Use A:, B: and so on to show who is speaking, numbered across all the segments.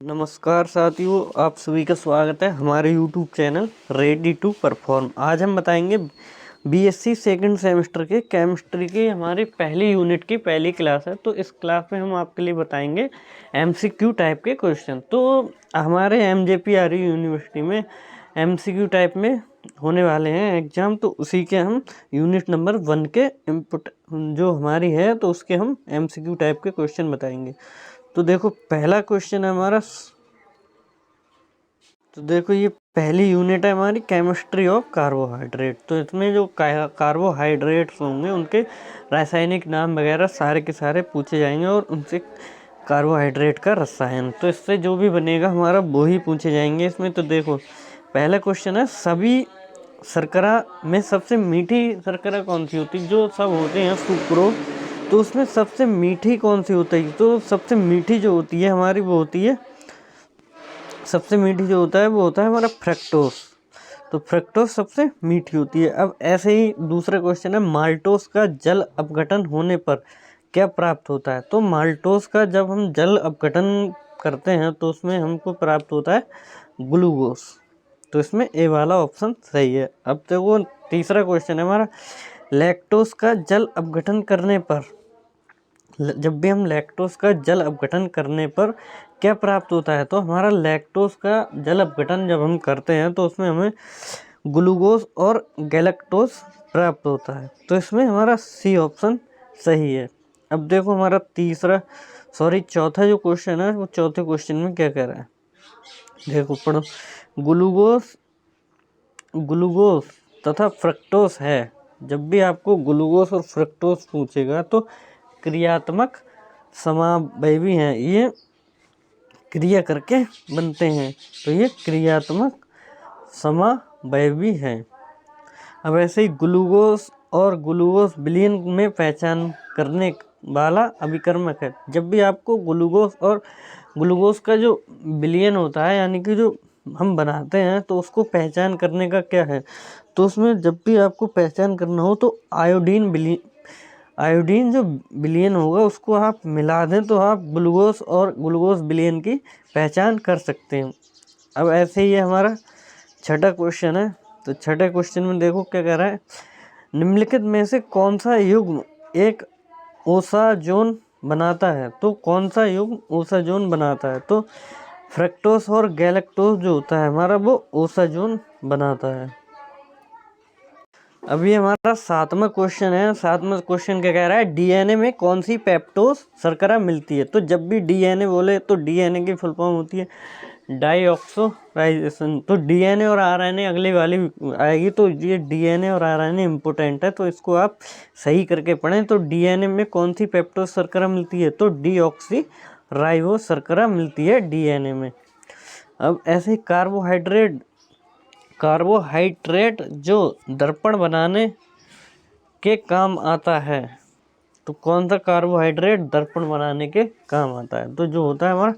A: नमस्कार साथियों, आप सभी का स्वागत है हमारे YouTube channel ready to perform. आज हम बताएंगे बीएससी सेकंड सेमेस्टर के केमिस्ट्री के हमारी पहली यूनिट की पहली क्लास है। तो इस क्लास में हम आपके लिए बताएंगे एमसीक्यू टाइप के क्वेश्चन। तो हमारे एमजेपीआरयू यूनिवर्सिटी में एमसीक्यू टाइप में होने वाले हैं एग्जाम, तो उसी के हम यूनिट नंबर 1 के इनपुट जो हमारी है तो उसके हम एमसीक्यू टाइप के क्वेश्चन बताएंगे। तो देखो पहला क्वेश्चन है हमारा, तो देखो ये पहली यूनिट है हमारी केमिस्ट्री ऑफ कार्बोहाइड्रेट। तो इसमें जो कार्बोहाइड्रेट्स होंगे उनके रासायनिक नाम वगैरह सारे के सारे पूछे जाएंगे और उनसे कार्बोहाइड्रेट का रसायन, तो इससे जो भी बनेगा हमारा वो ही पूछे जाएंगे इसमें। तो देखो पहला क्वेश्चन है, सभी शर्करा में सबसे मीठी शर्करा कौन सी होती है? जो सब होते हैं सुक्रोज, तो उसमें सबसे मीठी कौन सी होती है? तो सबसे मीठी जो होती है हमारी वो होती है, सबसे मीठी जो होता है वो होता है हमारा फ्रक्टोस। तो फ्रक्टोस सबसे मीठी होती है। अब ऐसे ही दूसरा क्वेश्चन है, माल्टोस का जल अपघटन होने पर क्या प्राप्त होता है? तो माल्टोस का जब हम जल अपघटन करते हैं तो उसमें हमको प्राप्त होता है ग्लूकोज। तो इसमें ए वाला ऑप्शन सही है। अब देखो तीसरा क्वेश्चन है हमारा, लैक्टोज का जल अपघटन करने पर, जब भी हम लैक्टोज का जल अपघटन करने पर क्या प्राप्त होता है? तो हमारा लैक्टोज का जल अपघटन जब हम करते हैं तो उसमें हमें ग्लूकोज और गैलेक्टोज प्राप्त होता है। तो इसमें हमारा सी ऑप्शन सही है। अब देखो हमारा चौथा जो क्वेश्चन है वो चौथे क्वेश्चन में क्या कह रहा है, देखो पढ़ो, ग्लूकोज तथा फ्रक्टोज है। जब भी आपको ग्लूकोज और फ्रक्टोज पूछेगा तो क्रियात्मक समावयवी हैं, ये क्रिया करके बनते हैं, तो ये क्रियात्मक समावयवी हैं। अब ऐसे ही ग्लूकोज और ग्लूकोज विलयन में पहचान करने वाला अभिकर्मक है। जब भी आपको ग्लूकोज और ग्लूकोज का जो विलयन होता है यानी कि जो हम बनाते हैं तो उसको पहचान करने का क्या है? तो उसमें जब भी आपको पहचान करना हो तो आयोडीन जो विलयन होगा उसको आप मिला दें तो आप ग्लूकोज और ग्लूकोज विलयन की पहचान कर सकते हैं। अब ऐसे ही हमारा छठा क्वेश्चन है। तो छठे क्वेश्चन में देखो क्या कह रहा है, निम्नलिखित में से कौन सा युग्म एक ओसाजोन बनाता है? तो कौन सा युग्म ओसाजोन बनाता है? तो फ्रक्टोज और गैलेक्टोज जो होता है हमारा वो ओसाजोन बनाता है। अभी हमारा सातवां क्वेश्चन है। सातवां क्वेश्चन क्या कह रहा है, डीएनए में कौन सी पेप्टोज शर्करा मिलती है? तो जब भी डीएनए बोले तो डीएनए की फुल फॉर्म होती है डाईऑक्सोराइजेशन। तो डीएनए और आरएनए अगली वाली आएगी, तो ये डीएनए और आरएनए इम्पोर्टेंट है, तो इसको आप सही करके पढ़ें। तो डीएनए में कौन सी पेप्टोज शर्करा मिलती है? तो डीऑक्सीराइबोस शर्करा मिलती है डीएनए में। अब ऐसे कार्बोहाइड्रेट जो दर्पण बनाने के काम आता है, तो कौन सा कार्बोहाइड्रेट दर्पण बनाने के काम आता है? तो जो होता है हमारा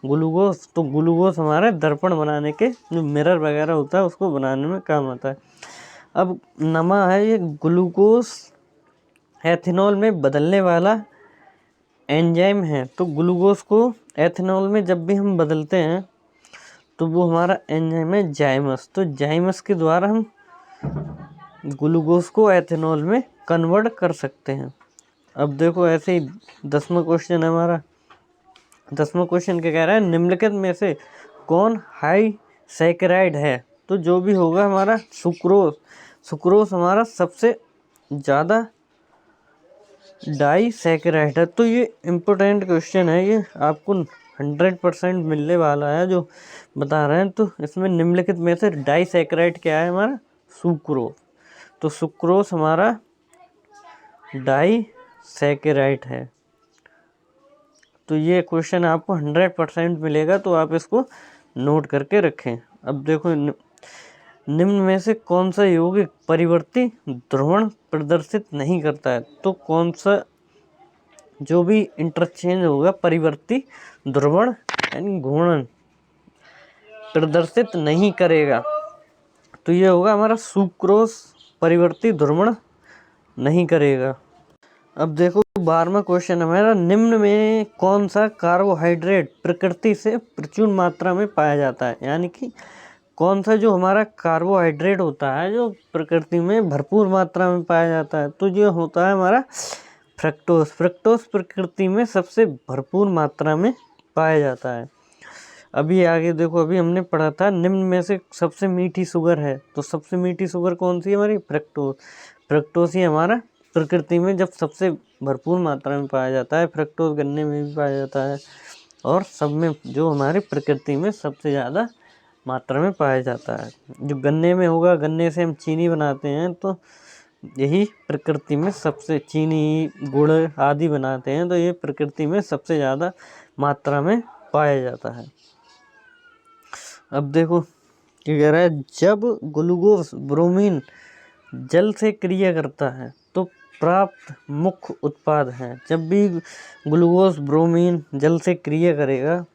A: ग्लूकोज। तो ग्लूकोज हमारे दर्पण बनाने के जो मिरर वगैरह होता है उसको बनाने में काम आता है। अब नमा है, ये ग्लूकोज एथेनॉल में बदलने वाला एंजाइम है। तो ग्लूकोज को एथेनॉल में जब भी हम बदलते हैं तो वो हमारा एंजाइम है जाइमस। तो जाइमस के द्वारा हम ग्लूकोज को एथेनॉल में कन्वर्ट कर सकते हैं। अब देखो ऐसे ही 10वां क्वेश्चन है हमारा। 10वां क्वेश्चन क्या कह रहा है, निम्नलिखित में से कौन हाई सैकेराइड है? तो जो भी होगा हमारा सुक्रोज हमारा सबसे ज़्यादा डाई सैकेराइड है। तो ये इम्पोर्टेंट क्वेश्चन है, ये आपको 100% मिलने वाला है जो बता रहे हैं। तो इसमें निम्नलिखित में से डाई सैकेराइड क्या है हमारा? सुक्रोज। तो सुक्रोज हमारा डाई सैकेराइड है। तो ये क्वेश्चन आपको 100% मिलेगा, तो आप इसको नोट करके रखें। अब देखो निम्न में से कौन सा यौगिक परिवर्ती ध्रुवण प्रदर्शित नहीं करता है? तो कौन सा जो भी इंटरचेंज होगा परिवर्ती ध्रुवण यानी घूर्णन प्रदर्शित नहीं करेगा, तो ये होगा हमारा सुक्रोज परिवर्ती ध्रुवण नहीं करेगा। अब देखो 12वां क्वेश्चन हमारा, निम्न में कौन सा कार्बोहाइड्रेट प्रकृति से प्रचुर मात्रा में पाया जाता है। यानी कि कौन सा जो हमारा कार्बोहाइड्रेट होता है जो प्रकृति में भरपूर मात्रा में पाया जाता है, तो जो होता है हमारा फ्रक्टोज। फ्रक्टोज प्रकृति में सबसे भरपूर मात्रा में पाया जाता है। अभी आगे देखो, अभी हमने पढ़ा था निम्न में से सबसे मीठी शुगर है, तो सबसे मीठी शुगर कौन सी है हमारी? फ्रक्टोज। फ्रक्टोज ही हमारा प्रकृति में जब सबसे भरपूर मात्रा में पाया जाता है। फ्रक्टोज गन्ने में भी पाया जाता है और सब में जो हमारी प्रकृति में सबसे ज़्यादा मात्रा में पाया जाता है। जो गन्ने में होगा, गन्ने से हम चीनी बनाते हैं, तो यही प्रकृति में सबसे, चीनी गुड़ आदि बनाते हैं, तो ये प्रकृति में सबसे ज़्यादा मात्रा में पाया जाता है। अब देखो क्या कह रहा है, जब ग्लूकोज ब्रोमीन जल से क्रिया करता है तो प्राप्त मुख्य उत्पाद है। जब भी ग्लूकोज ब्रोमीन जल से क्रिया करेगा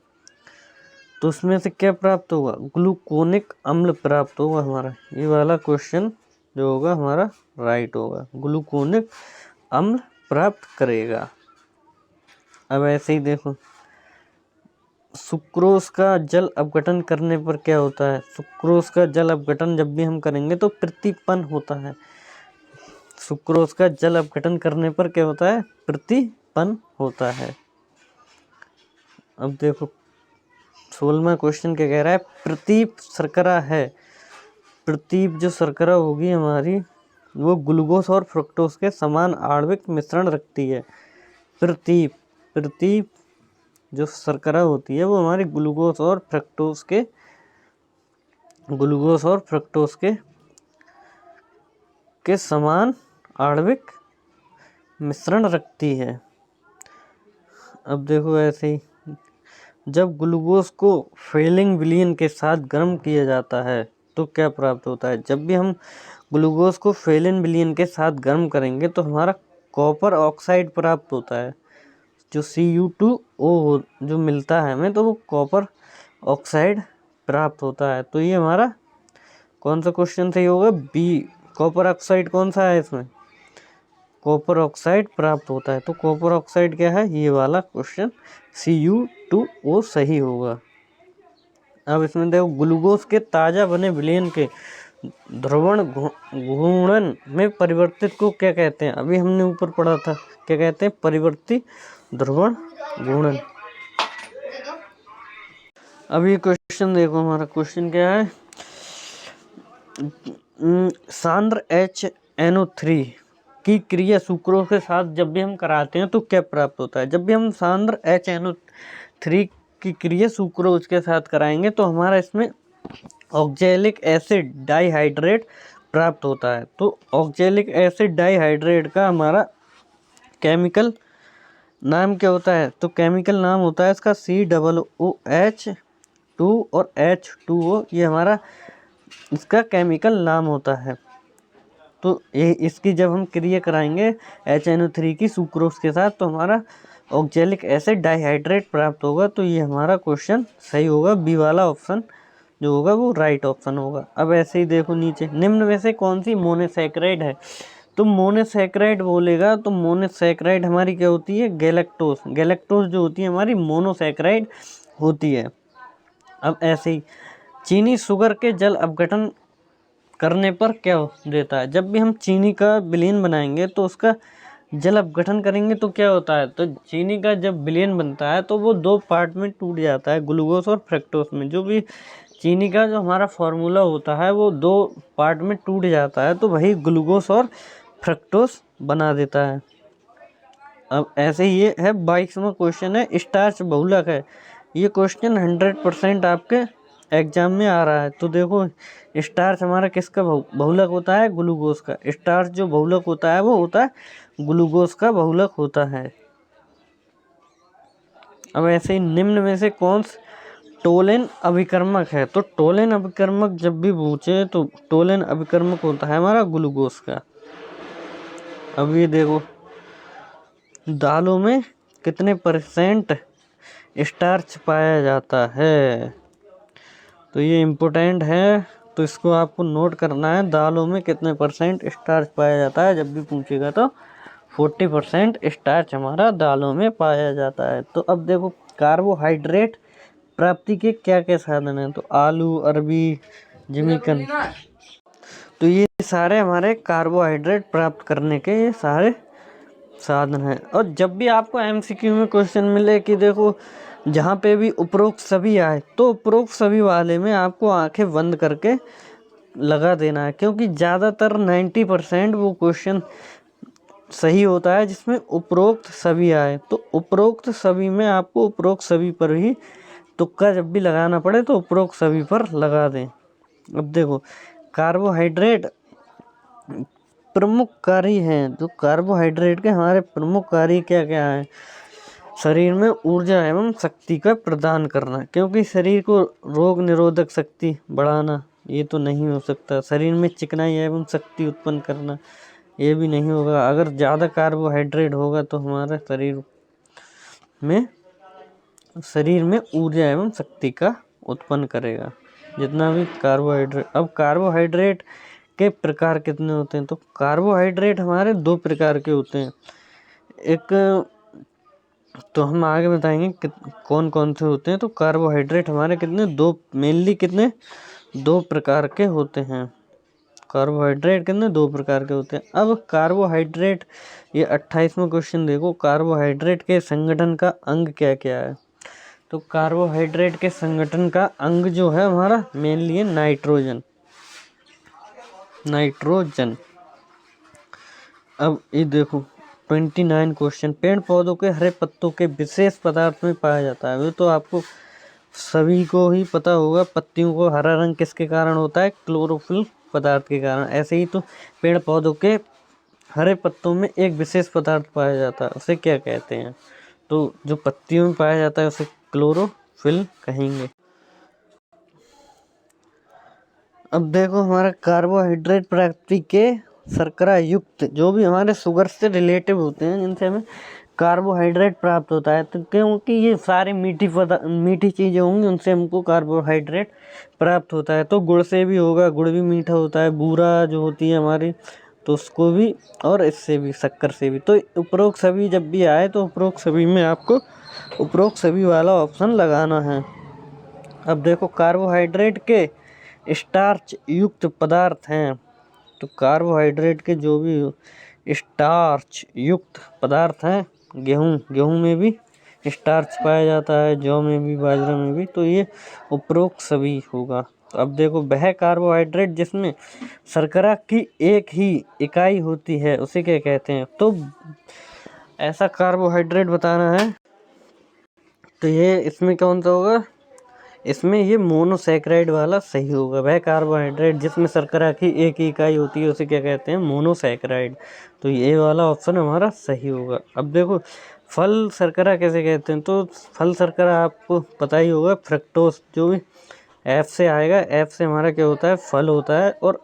A: तो उसमें से क्या प्राप्त होगा? ग्लूकोनिक अम्ल प्राप्त होगा हमारा। ये वाला क्वेश्चन जो होगा हमारा राइट होगा, ग्लूकोनिक अम्ल प्राप्त करेगा। अब ऐसे ही देखो, सुक्रोज का जल अपघटन करने पर क्या होता है? सुक्रोज का जल अपघटन जब भी हम करेंगे तो प्रतिपन होता है। सुक्रोज का जल अपघटन करने पर क्या होता है? प्रतिपन होता है। अब देखो 16वां क्वेश्चन क्या कह रहा है, प्रतीप शर्करा है। प्रतीप जो शर्करा होगी हमारी, वो ग्लूकोज और फ्रुक्टोज के समान आणविक मिश्रण रखती है। प्रतीप जो शर्करा होती है वो हमारी ग्लूकोज और फ्रक्टोज के समान आणविक मिश्रण रखती है। अब देखो ऐसे ही, जब ग्लूकोज को फेलिंग विलयन के साथ गर्म किया जाता है तो क्या प्राप्त होता है? जब भी हम ग्लूकोज को फेलिंग विलयन के साथ गर्म करेंगे तो हमारा कॉपर ऑक्साइड प्राप्त होता है। जो Cu2O जो मिलता है हमें, तो वो कॉपर ऑक्साइड प्राप्त होता है। तो ये हमारा कौन सा क्वेश्चन सही होगा? बी। कॉपर ऑक्साइड कौन सा है इसमें? कॉपर ऑक्साइड प्राप्त होता है। तो कॉपर ऑक्साइड क्या है? ये वाला क्वेश्चन Cu2O सही होगा। अब इसमें देखो, ग्लूकोज के ताज़ा बने विलयन के ध्रुवण घूर्णन में परिवर्तित को क्या कहते हैं? अभी हमने ऊपर पढ़ा था, क्या कहते हैं? परिवर्ती ध्रुवण घूर्णन। अब ये क्वेश्चन देखो, हमारा क्वेश्चन क्या है, सांद्र HNO3 की क्रिया सुक्रोज के साथ जब भी हम कराते हैं तो क्या प्राप्त होता है? जब भी हम सांद्र HNO3 की क्रिया सुक्रोज के साथ कराएंगे तो हमारा इसमें ऑक्जेलिक एसिड डाइहाइड्रेट प्राप्त होता है। तो ऑक्जेलिक एसिड डाइहाइड्रेट का हमारा केमिकल नाम क्या होता है? तो केमिकल नाम होता है इसका COOH2 और H2O, ये हमारा इसका केमिकल नाम होता है। तो ये इसकी जब हम क्रिया कराएंगे HNO3 की सुक्रोज के साथ तो हमारा ऑक्जेलिक एसिड डाइहाइड्रेट प्राप्त होगा। तो ये हमारा क्वेश्चन सही होगा, बी वाला ऑप्शन जो होगा वो राइट ऑप्शन होगा। अब ऐसे ही देखो नीचे, निम्न में से कौन सी मोनोसैकेराइड है? तो मोनोसैकेराइड बोलेगा तो मोनोसैकेराइड हमारी क्या होती है? गैलेक्टोज। गैलेक्टोज जो होती है हमारी मोनोसैकेराइड होती है। अब ऐसे ही, चीनी शुगर के जल अपघटन करने पर क्या देता है? जब भी हम चीनी का विलयन बनाएंगे तो उसका जल अपघटन करेंगे तो क्या होता है? तो चीनी का जब विलयन बनता है तो वो दो पार्ट में टूट जाता है, ग्लूकोज और फ्रक्टोज में। जो भी चीनी का जो हमारा फॉर्मूला होता है वो दो पार्ट में टूट जाता है, तो वही ग्लूकोज और फ्रक्टोज बना देता है। अब ऐसे ही ये है 22वां क्वेश्चन है, स्टार्च बहुलक है। ये क्वेश्चन 100% आपके एग्जाम में आ रहा है। तो देखो, स्टार्च हमारा किसका बहुलक होता है? ग्लूकोज का। स्टार्च जो बहुलक होता है वो होता है ग्लूकोज का बहुलक होता है। अब ऐसे ही, निम्न में से कौन टोलेन अभिकर्मक है? तो टोलेन अभिकर्मक जब भी पूछे तो टोलेन अभिकर्मक होता है हमारा ग्लूकोज का। अब ये देखो, दालों में कितने % स्टार्च पाया जाता है? तो ये इम्पोर्टेंट है, तो इसको आपको नोट करना है। दालों में कितने % स्टार्च पाया जाता है जब भी पूछेगा तो 40% स्टार्च हमारा दालों में पाया जाता है। तो अब देखो कार्बोहाइड्रेट प्राप्ति के क्या क्या साधन हैं। तो आलू, अरबी, जिमीकंद, तो ये सारे हमारे कार्बोहाइड्रेट प्राप्त करने के ये सारे साधन हैं। और जब भी आपको एमसीक्यू में क्वेश्चन मिले कि देखो जहाँ पे भी उपरोक्त सभी आए, तो उपरोक्त सभी वाले में आपको आंखें बंद करके लगा देना है, क्योंकि ज़्यादातर 90% वो क्वेश्चन सही होता है जिसमें उपरोक्त सभी आए। तो उपरोक्त सभी में आपको उपरोक्त सभी पर ही तुक्का जब भी लगाना पड़े तो उपरोक्त सभी पर लगा दें। अब देखो कार्बोहाइड्रेट प्रमुख कार्य हैं। तो कार्बोहाइड्रेट के हमारे प्रमुख कार्य क्या क्या हैं। शरीर में ऊर्जा एवं शक्ति का प्रदान करना, क्योंकि शरीर को रोग निरोधक शक्ति बढ़ाना ये तो नहीं हो सकता। शरीर में चिकनाई एवं शक्ति उत्पन्न करना ये भी नहीं होगा। अगर ज़्यादा कार्बोहाइड्रेट होगा तो हमारा शरीर में ऊर्जा एवं शक्ति का उत्पन्न करेगा जितना भी कार्बोहाइड्रेट। अब कार्बोहाइड्रेट के प्रकार कितने होते हैं। तो कार्बोहाइड्रेट हमारे 2 प्रकार के होते हैं। एक तो हम आगे बताएंगे कि कौन कौन से होते हैं। तो कार्बोहाइड्रेट हमारे कितने 2 प्रकार के होते हैं। कार्बोहाइड्रेट कितने 2 प्रकार के होते हैं। अब कार्बोहाइड्रेट ये 28वां क्वेश्चन देखो, कार्बोहाइड्रेट के संगठन का अंग क्या क्या है। तो कार्बोहाइड्रेट के संगठन का अंग जो है हमारा मेनली है नाइट्रोजन। अब ये देखो 29 क्वेश्चन, पेड़ पौधों के हरे पत्तों के विशेष पदार्थ में पाया जाता है। वो तो आपको सभी को ही पता होगा, पत्तियों को हरा रंग किसके कारण होता है, क्लोरोफिल पदार्थ के कारण। ऐसे ही तो पेड़ पौधों के हरे पत्तों में एक विशेष पदार्थ पाया जाता है, उसे क्या कहते हैं। तो जो पत्तियों में पाया जाता है उसे क्लोरोफिल कहेंगे। अब देखो हमारा कार्बोहाइड्रेट प्राप्ति के शर्करा युक्त जो भी हमारे शुगर से रिलेटिव होते हैं जिनसे हमें कार्बोहाइड्रेट प्राप्त होता है। तो क्योंकि ये सारे मीठी चीज़ें होंगी उनसे हमको कार्बोहाइड्रेट प्राप्त होता है। तो गुड़ से भी होगा, गुड़ भी मीठा होता है। बूरा जो होती है हमारी तो उसको भी, और इससे भी शक्कर से भी। तो उपरोक्त सभी जब भी आए तो उपरोक्त सभी में आपको उपरोक्त सभी वाला ऑप्शन लगाना है। अब देखो कार्बोहाइड्रेट के स्टार्च युक्त पदार्थ हैं। तो कार्बोहाइड्रेट के जो भी स्टार्च युक्त पदार्थ हैं, गेहूं में भी स्टार्च पाया जाता है, जौ में भी, बाजरा में भी। तो ये उपरोक्त सभी होगा। तो अब देखो वह कार्बोहाइड्रेट जिसमें शर्करा की एक ही इकाई होती है उसे क्या कहते हैं। तो ऐसा कार्बोहाइड्रेट बताना है। तो ये इसमें कौन सा होगा, इसमें ये मोनोसैकराइड वाला सही होगा। वह कार्बोहाइड्रेट जिसमें शर्करा की एक ही इकाई होती है उसे क्या कहते हैं, मोनोसैकराइड। तो ये वाला ऑप्शन हमारा सही होगा। अब देखो फल शर्करा कैसे कहते हैं। तो फल शर्करा आपको पता ही होगा, फ्रक्टोज जो भी एफ से आएगा, एफ से हमारा क्या होता है, फल होता है, और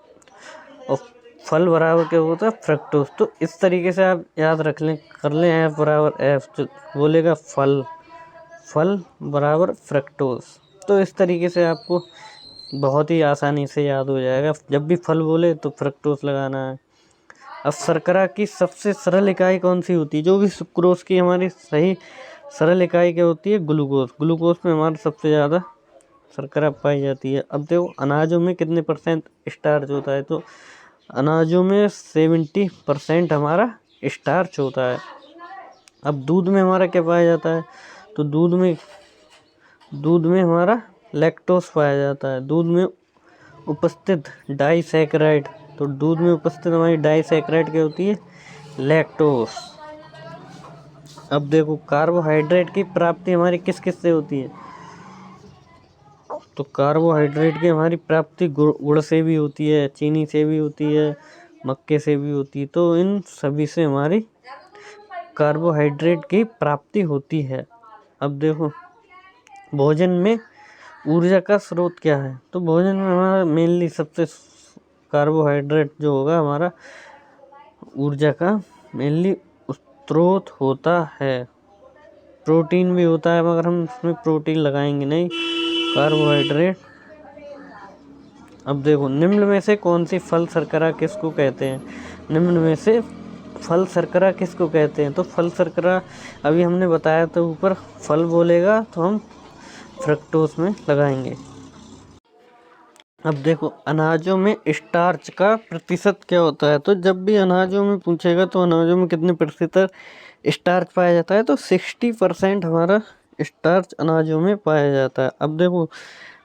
A: फल बराबर क्या होता है, फ्रक्टोज। तो इस तरीके से आप याद कर लें एफ बराबर एफ, जो बोलेगा फल बराबर फ्रक्टोज। तो इस तरीके से आपको बहुत ही आसानी से याद हो जाएगा। जब भी फल बोले तो फ्रक्टोज लगाना है। अब शर्करा की सबसे सरल इकाई कौन सी होती है। जो भी सुक्रोज की हमारी सही सरल इकाई क्या होती है, ग्लूकोज में हमारा सबसे ज़्यादा शर्करा पाई जाती है। अब देखो अनाजों में कितने % स्टार्च होता है। तो अनाजों में 70% हमारा स्टार्च होता है। अब दूध में हमारा क्या पाया जाता है। तो दूध में हमारा लैक्टोज पाया जाता है। दूध में उपस्थित डाइसैकेराइड, तो दूध में उपस्थित हमारी डाइसैकेराइड क्या होती है, लैक्टोज। अब देखो कार्बोहाइड्रेट की प्राप्ति हमारी किस किस से होती है। तो कार्बोहाइड्रेट की हमारी प्राप्ति गुड़ से भी होती है, चीनी से भी होती है, मक्के से भी होती है। तो इन सभी से हमारी कार्बोहाइड्रेट की प्राप्ति होती है। अब देखो भोजन में ऊर्जा का स्रोत क्या है। तो भोजन में हमारा मेनली सबसे कार्बोहाइड्रेट जो होगा हमारा ऊर्जा का मेनली स्रोत होता है। प्रोटीन भी होता है मगर हम इसमें प्रोटीन लगाएंगे नहीं, कार्बोहाइड्रेट। अब देखो निम्न में से कौन सी फल शर्करा किसको कहते हैं। निम्न में से फल शर्करा किसको कहते हैं? तो फल शर्करा अभी हमने बताया, तो ऊपर फल बोलेगा तो हम फ्रक्टोज में लगाएंगे। अब देखो अनाजों में स्टार्च का प्रतिशत क्या होता है? तो जब भी अनाजों में पूछेगा तो अनाजों में कितने प्रतिशत स्टार्च पाया जाता है? तो 60% हमारा स्टार्च अनाजों में पाया जाता है। अब देखो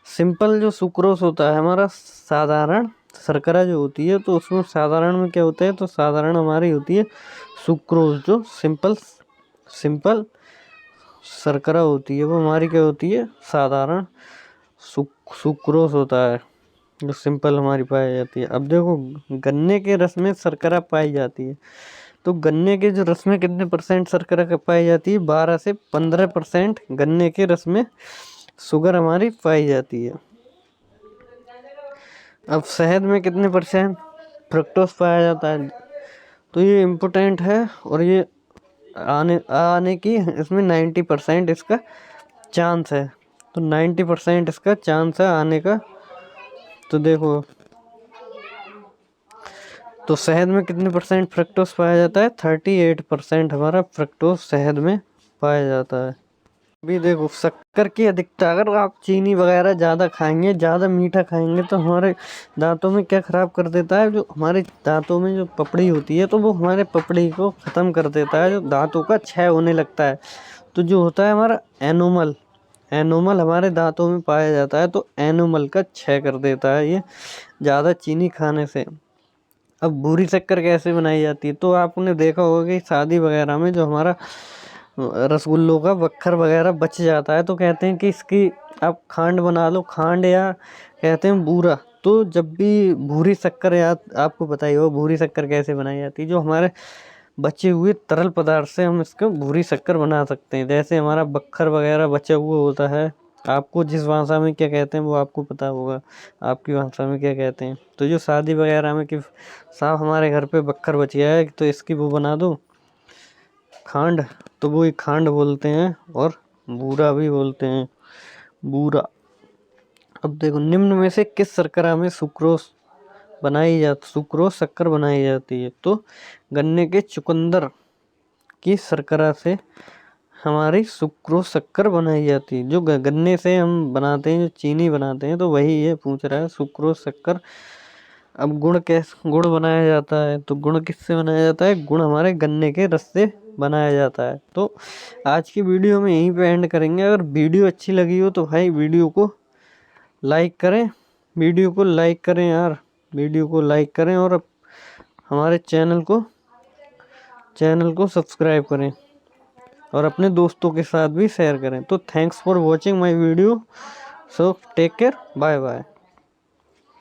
A: सिंपल जो सुक्रोज होता है हमारा, साधारण शर्करा जो होती है, तो उसमें साधारण में क्या होता है? तो साधारण हमारी होती है सुक्रोज, जो सिंपल शर्करा होती है वो हमारी क्या होती है? साधारण सुक्रोज होता है, जो सिंपल हमारी पाई जाती है। अब देखो गन्ने के रस में शर्करा पाई जाती है, तो गन्ने के जो रस में कितने % शर्करा पाई जाती है? 12 से 15% गन्ने के रस में शुगर हमारी पाई जाती है। अब शहद में कितने % फ्रक्टोज पाया जाता है? तो ये इम्पोर्टेंट है, और ये आने की इसमें 90% इसका चांस है। तो 90% इसका चांस है आने का। तो देखो तो शहद में कितने % फ्रक्टोज पाया जाता है? 38% हमारा फ्रक्टोज शहद में पाया जाता है। अभी देखो शक्कर की अधिकता, अगर आप चीनी वगैरह ज़्यादा खाएंगे, ज़्यादा मीठा खाएंगे, तो हमारे दांतों में क्या ख़राब कर देता है? जो हमारे दांतों में जो पपड़ी होती है, तो वो हमारे पपड़ी को ख़त्म कर देता है, जो दांतों का क्षय होने लगता है। तो जो होता है हमारा एनोमल हमारे दांतों में पाया जाता है, तो एनोमल का क्षय कर देता है ये ज़्यादा चीनी खाने से। अब भूरी शक्कर कैसे बनाई जाती है? तो आपने देखा होगा कि शादी वगैरह में जो हमारा रसगुल्लों का बक्खर वगैरह बच जाता है, तो कहते हैं कि इसकी आप खांड बना लो, खांड या कहते हैं बूरा। तो जब भी भूरी शक्कर, याद आपको बताइए हो भूरी शक्कर कैसे बनाई जाती है? जो हमारे बचे हुए तरल पदार्थ से हम इसको भूरी शक्कर बना सकते हैं। जैसे हमारा बक्खर वगैरह बचा हुआ होता है, आपको जिस भाषा में क्या कहते हैं वो आपको पता होगा, आपकी भाषा में क्या कहते हैं। तो जो शादी वगैरह में कि साहब हमारे घर पे बक्खर बच गया है, तो इसकी वो बना दो खांड, तो वो एक खांड बोलते हैं, और बूरा भी बोलते हैं, बूरा। अब देखो निम्न में से किस शर्करा में सुक्रोज शक्कर बनाई जाती है? तो गन्ने के चुकंदर की शर्करा से हमारी सुक्रोज शक्कर बनाई जाती है। जो गन्ने से हम बनाते हैं, जो चीनी बनाते हैं, तो वही ये पूछ रहा है सुक्रोज शक्कर। अब गुड़ बनाया जाता है, तो गुड़ किससे बनाया जाता है? गुड़ हमारे गन्ने के रस से बनाया जाता है। तो आज की वीडियो में यहीं पे एंड करेंगे। अगर वीडियो अच्छी लगी हो तो भाई वीडियो को लाइक करें, यार, वीडियो को लाइक करें, और हमारे चैनल को सब्सक्राइब करें, और अपने दोस्तों के साथ भी शेयर करें। तो thanks for watching my video, so take care, bye bye.